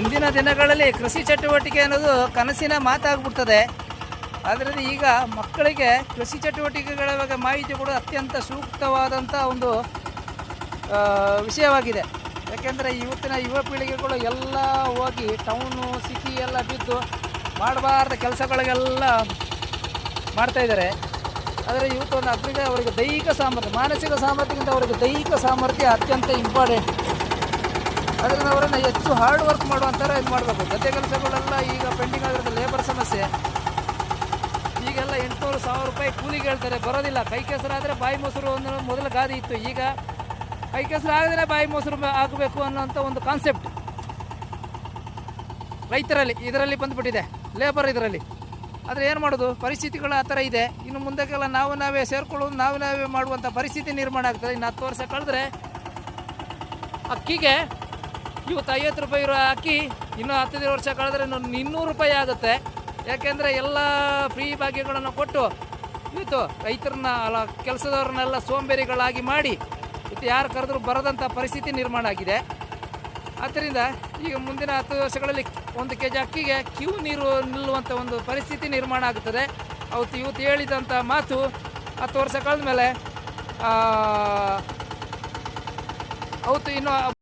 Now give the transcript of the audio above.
ಮುಂದಿನ ದಿನಗಳಲ್ಲಿ ಕೃಷಿ ಚಟುವಟಿಕೆ ಅನ್ನೋದು ಕನಸಿನ ಮಾತಾಗ್ಬಿಡ್ತದೆ. ಆದ್ದರಿಂದ ಈಗ ಮಕ್ಕಳಿಗೆ ಕೃಷಿ ಚಟುವಟಿಕೆಗಳ ಬಗ್ಗೆ ಮಾಹಿತಿ ಕೂಡ ಅತ್ಯಂತ ಸೂಕ್ತವಾದಂಥ ಒಂದು ವಿಷಯವಾಗಿದೆ. ಯಾಕೆಂದರೆ ಇವತ್ತಿನ ಯುವ ಪೀಳಿಗೆಗಳು ಎಲ್ಲ ಹೋಗಿ ಟೌನು ಸಿಟಿ ಎಲ್ಲ ಬಿದ್ದು ಮಾಡಬಾರ್ದ ಕೆಲಸಗಳಿಗೆಲ್ಲ ಮಾಡ್ತಾಯಿದ್ದಾರೆ. ಆದರೆ ಇವತ್ತು ಒಂದು ಅದರಿಂದ ಅವರಿಗೆ ದೈಹಿಕ ಸಾಮರ್ಥ್ಯ, ಮಾನಸಿಕ ಸಾಮರ್ಥ್ಯಕ್ಕಿಂತ ಅವರಿಗೆ ದೈಹಿಕ ಸಾಮರ್ಥ್ಯ ಅತ್ಯಂತ ಇಂಪಾರ್ಟೆಂಟ್. ಅದರಿಂದ ಅವರನ್ನು ಹೆಚ್ಚು ಹಾರ್ಡ್ ವರ್ಕ್ ಮಾಡುವಂಥರ ಇದು ಮಾಡಬೇಕು. ಗದ್ದೆ ಕೆಲಸಗಳೆಲ್ಲ ಈಗ ಪೆಂಡಿಂಗ್ ಆಗಿರೋದು ಲೇಬರ್ ಸಮಸ್ಯೆ. ಈಗೆಲ್ಲ 800-1000 ರೂಪಾಯಿ ಕೂಲಿಗೆ ಹೇಳ್ತಾರೆ, ಬರೋದಿಲ್ಲ. ಕೈ ಕೆಸರಾದರೆ ಬಾಯಿ ಮೊಸರು ಅನ್ನೋ ಮೊದಲ ಗಾದೆ ಇತ್ತು. ಈಗ ಕೈ ಕೆಸರು ಆಗದೇ ಬಾಯಿ ಮೊಸರು ಆಗಬೇಕು ಅನ್ನೋಂಥ ಒಂದು ಕಾನ್ಸೆಪ್ಟ್ ರೈತರಲ್ಲಿ ಇದರಲ್ಲಿ ಬಂದುಬಿಟ್ಟಿದೆ, ಲೇಬರ್ ಇದರಲ್ಲಿ. ಆದರೆ ಏನು ಮಾಡೋದು, ಪರಿಸ್ಥಿತಿಗಳು ಆ ಥರ ಇದೆ. ಇನ್ನು ಮುಂದಕ್ಕೆಲ್ಲ ನಾವೇ ಸೇರ್ಕೊಳ್ಳೋದು, ನಾವೇ ಮಾಡುವಂಥ ಪರಿಸ್ಥಿತಿ ನಿರ್ಮಾಣ ಆಗ್ತದೆ. ಇನ್ನು 10 ವರ್ಷ ಕಳೆದ್ರೆ ಅಕ್ಕಿಗೆ ಇವತ್ತು 50 ರೂಪಾಯಿ ಇರೋ ಅಕ್ಕಿ ಇನ್ನೂ 15 ವರ್ಷ ಕಳೆದ್ರೆ 200 ರೂಪಾಯಿ ಆಗುತ್ತೆ. ಯಾಕೆಂದರೆ ಎಲ್ಲ ಫ್ರೀ ಭಾಗ್ಯಗಳನ್ನು ಕೊಟ್ಟು ಇವತ್ತು ರೈತರನ್ನ ಕೆಲಸದವ್ರನ್ನೆಲ್ಲ ಸೋಂಬೇರಿಗಳಾಗಿ ಮಾಡಿ ಇವತ್ತು ಯಾರು ಕರೆದ್ರೂ ಬರದಂಥ ಪರಿಸ್ಥಿತಿ ನಿರ್ಮಾಣ ಆಗಿದೆ. ಆದ್ದರಿಂದ ಈಗ ಮುಂದಿನ 10 ವರ್ಷಗಳಲ್ಲಿ 1 kg ಅಕ್ಕಿಗೆ ಕ್ಯೂ ನೀರು ನಿಲ್ಲುವಂಥ ಒಂದು ಪರಿಸ್ಥಿತಿ ನಿರ್ಮಾಣ ಆಗುತ್ತದೆ. ಇವತ್ತು ಹೇಳಿದಂಥ ಮಾತು 10 ವರ್ಷ ಕಳೆದ ಮೇಲೆ ಅವತ್ತು ಇನ್ನೂ